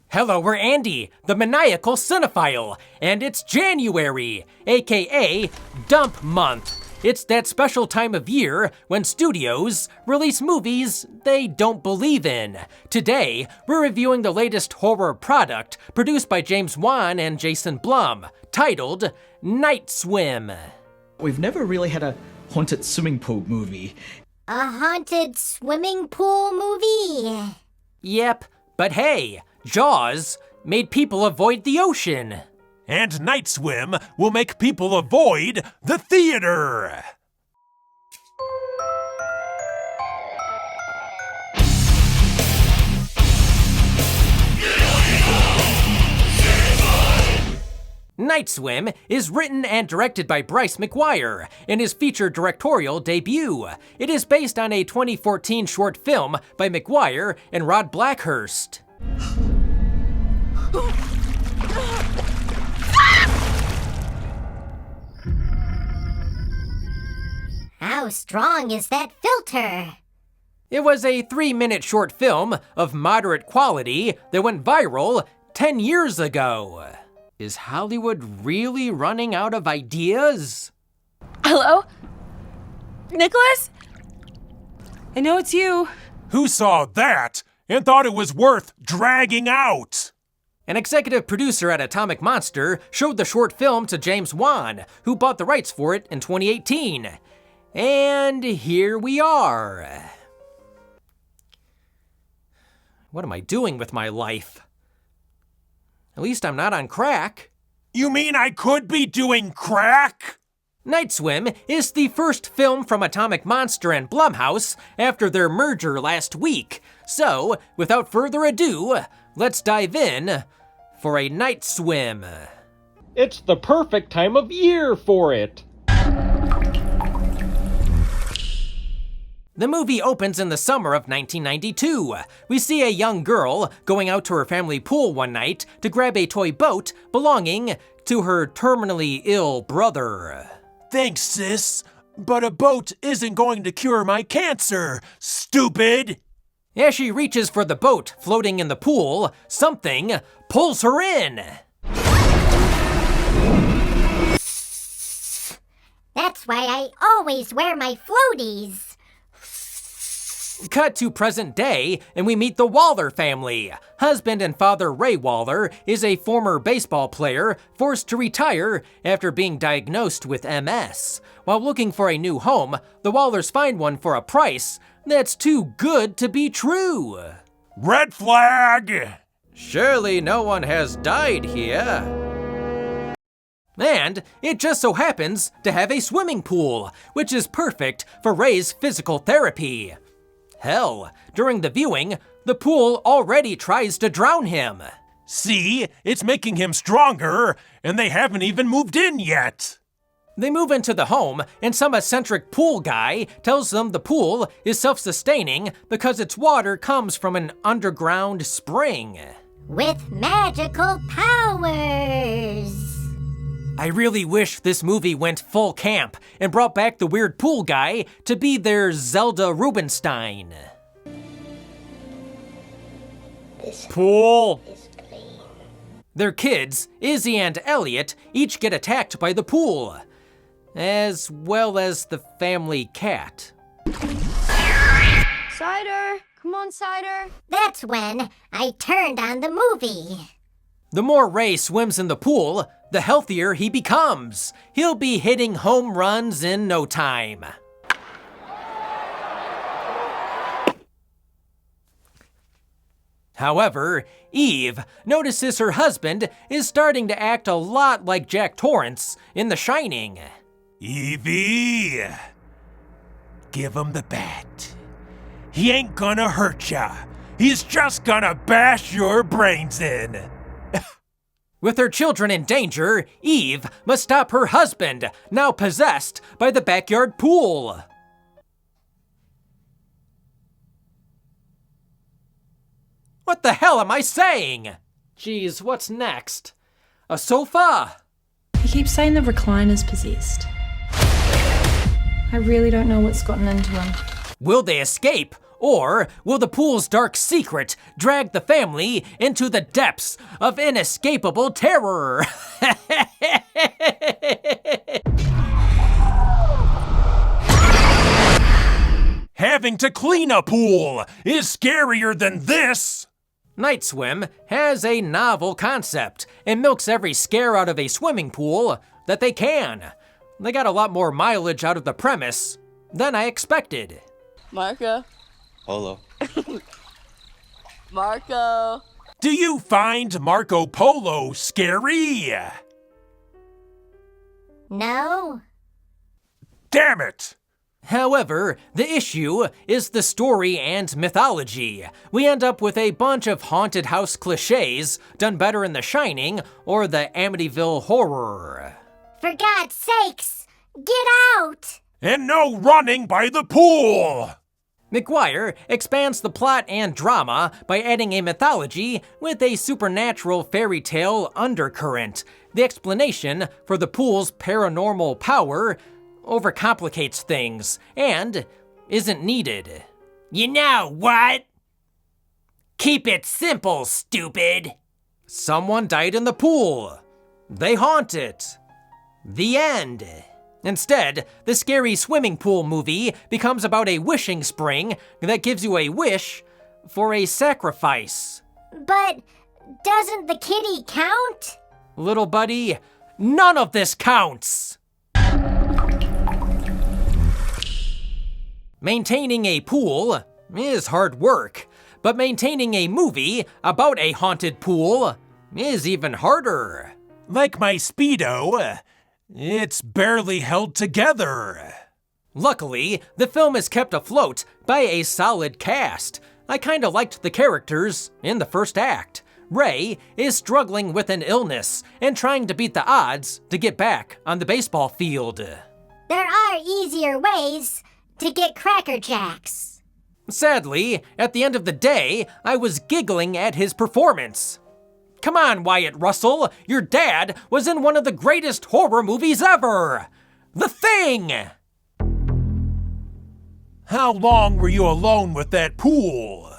Hello, we're Andy, the Maniacal Cinephile, and it's January, aka Dump Month. It's that special time of year when studios release movies they don't believe in. Today, we're reviewing the latest horror product produced by James Wan and Jason Blum, titled Night Swim. We've never really had a haunted swimming pool movie. A haunted swimming pool movie? Yep, but hey, Jaws made people avoid the ocean. And Night Swim will make people avoid the theater. Night Swim is written and directed by Bryce McGuire in his feature directorial debut. It is based on a 2014 short film by McGuire and Rod Blackhurst. How strong is that filter? It was a 3-minute short film of moderate quality that went viral 10 years ago. Is Hollywood really running out of ideas? Hello? Nicholas? I know it's you. Who saw that and thought it was worth dragging out? An executive producer at Atomic Monster showed the short film to James Wan, who bought the rights for it in 2018. And here we are. What am I doing with my life? At least I'm not on crack. You mean I could be doing crack? Night Swim is the first film from Atomic Monster and Blumhouse after their merger last week. So, without further ado, let's dive in for a night swim. It's the perfect time of year for it. The movie opens in the summer of 1992. We see a young girl going out to her family pool one night to grab a toy boat belonging to her terminally ill brother. Thanks, sis, but a boat isn't going to cure my cancer, stupid! As she reaches for the boat floating in the pool, something pulls her in. That's why I always wear my floaties. Cut to present day, and we meet the Waller family. Husband and father Ray Waller is a former baseball player forced to retire after being diagnosed with MS. While looking for a new home, the Wallers find one for a price that's too good to be true. Red flag! Surely no one has died here. And it just so happens to have a swimming pool, which is perfect for Ray's physical therapy. Hell, during the viewing, the pool already tries to drown him. See, it's making him stronger, and they haven't even moved in yet. They move into the home, and some eccentric pool guy tells them the pool is self-sustaining because its water comes from an underground spring. With magical powers. I really wish this movie went full camp and brought back the weird pool guy to be their Zelda Rubinstein. This Pool. is clean. Their kids, Izzy and Elliot, each get attacked by the pool, as well as the family cat. Cider! Come on, Cider! That's when I turned on the movie. The more Ray swims in the pool, the healthier he becomes. He'll be hitting home runs in no time. However, Eve notices her husband is starting to act a lot like Jack Torrance in The Shining. Evie! Give him the bat. He ain't gonna hurt ya. He's just gonna bash your brains in. With her children in danger, Eve must stop her husband, now possessed by the backyard pool. What the hell am I saying? Geez, what's next? A sofa? He keeps saying the recliner's possessed. I really don't know what's gotten into him. Will they escape, Or will the pool's dark secret drag the family into the depths of inescapable terror? Having to clean a pool is scarier than this! Night Swim has a novel concept and milks every scare out of a swimming pool that they can. They got a lot more mileage out of the premise than I expected. Marco. Polo. Marco. Do you find Marco Polo scary? No? Damn it! However, the issue is the story and mythology. We end up with a bunch of haunted house cliches done better in The Shining or the Amityville Horror. For God's sakes, get out! And no running by the pool! McGuire expands the plot and drama by adding a mythology with a supernatural fairy tale undercurrent. The explanation for the pool's paranormal power overcomplicates things and isn't needed. You know what? Keep it simple, stupid. Someone died in the pool. They haunt it. The end. Instead, the scary swimming pool movie becomes about a wishing spring that gives you a wish for a sacrifice. But doesn't the kitty count? Little buddy, none of this counts. Maintaining a pool is hard work, but maintaining a movie about a haunted pool is even harder. Like my Speedo, it's barely held together. Luckily, the film is kept afloat by a solid cast. I kinda liked the characters in the first act. Ray is struggling with an illness and trying to beat the odds to get back on the baseball field. There are easier ways to get Cracker Jacks. Sadly, at the end of the day, I was giggling at his performance. Come on, Wyatt Russell, your dad was in one of the greatest horror movies ever! The Thing! How long were you alone with that pool?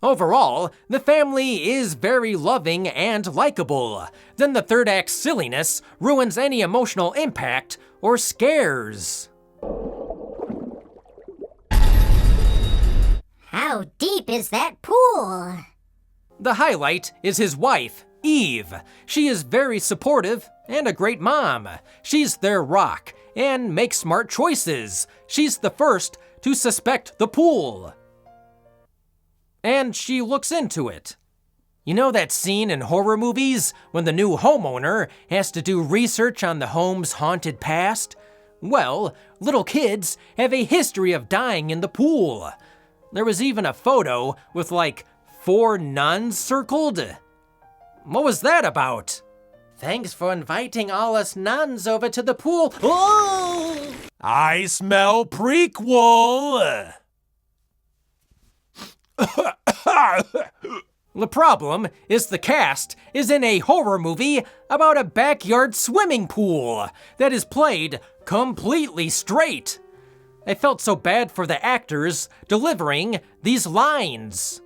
Overall, the family is very loving and likable. Then the third act's silliness ruins any emotional impact or scares. How deep is that pool? The highlight is his wife, Eve. She is very supportive and a great mom. She's their rock and makes smart choices. She's the first to suspect the pool. And she looks into it. You know that scene in horror movies when the new homeowner has to do research on the home's haunted past? Well, little kids have a history of dying in the pool. There was even a photo with like 4 nuns circled. What was that about? Thanks for inviting all us nuns over to the pool. Oh! I smell prequel! The problem is the cast is in a horror movie about a backyard swimming pool that is played completely straight. I felt so bad for the actors delivering these lines.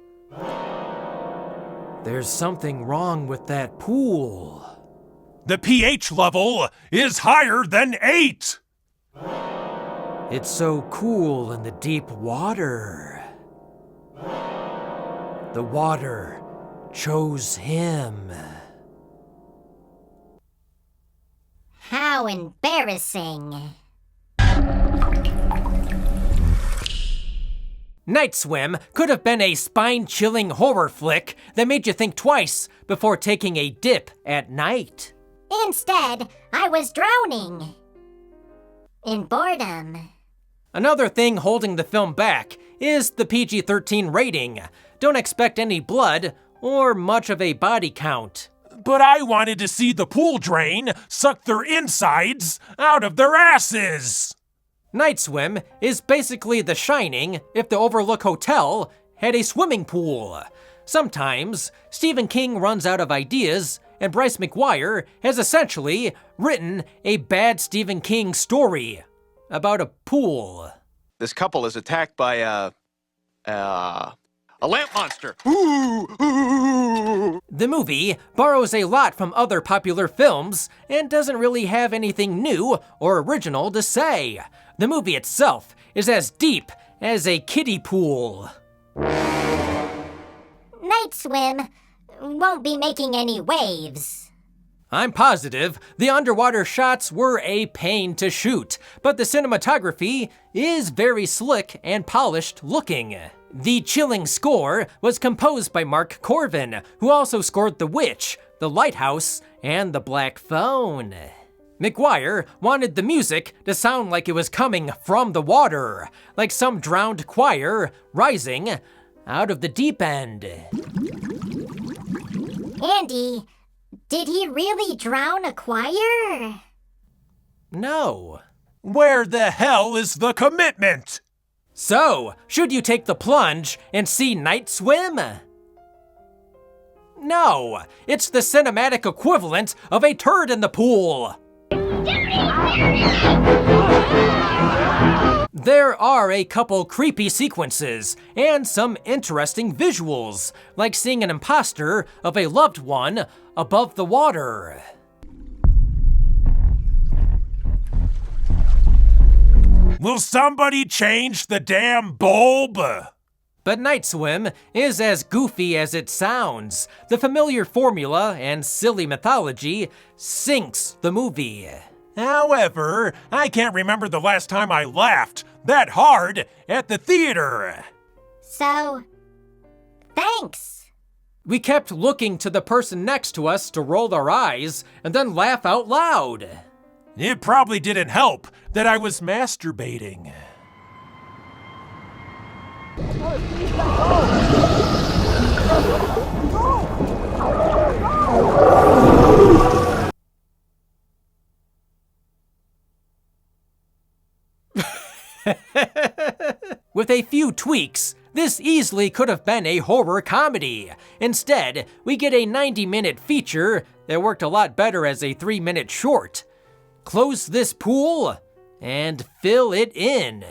There's something wrong with that pool. The pH level is higher than 8! It's so cool in the deep water. The water chose him. How embarrassing. Night Swim could have been a spine-chilling horror flick that made you think twice before taking a dip at night. Instead, I was drowning. In boredom. Another thing holding the film back is the PG-13 rating. Don't expect any blood or much of a body count. But I wanted to see the pool drain suck their insides out of their asses! Night Swim is basically The Shining if the Overlook Hotel had a swimming pool. Sometimes, Stephen King runs out of ideas, and Bryce McGuire has essentially written a bad Stephen King story about a pool. This couple is attacked by A lamp monster. Ooh. The movie borrows a lot from other popular films and doesn't really have anything new or original to say. The movie itself is as deep as a kiddie pool. Night Swim won't be making any waves. I'm positive the underwater shots were a pain to shoot, but the cinematography is very slick and polished looking. The chilling score was composed by Mark Corvin, who also scored The Witch, The Lighthouse, and The Black Phone. McGuire wanted the music to sound like it was coming from the water, like some drowned choir rising out of the deep end. Andy, did he really drown a choir? No. Where the hell is the commitment? So, should you take the plunge and see Night Swim? No, it's the cinematic equivalent of a turd in the pool. There are a couple creepy sequences and some interesting visuals, like seeing an imposter of a loved one above the water. Will somebody change the damn bulb? But Night Swim is as goofy as it sounds. The familiar formula and silly mythology sinks the movie. However, I can't remember the last time I laughed that hard at the theater. So, thanks. We kept looking to the person next to us to roll our eyes and then laugh out loud. It probably didn't help that I was masturbating. With a few tweaks, this easily could have been a horror comedy. Instead, we get a 90-minute feature that worked a lot better as a 3-minute short. Close this pool and fill it in.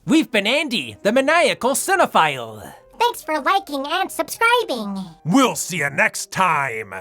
We've been Andy, the Maniacal Cinephile. Thanks for liking and subscribing. We'll see you next time.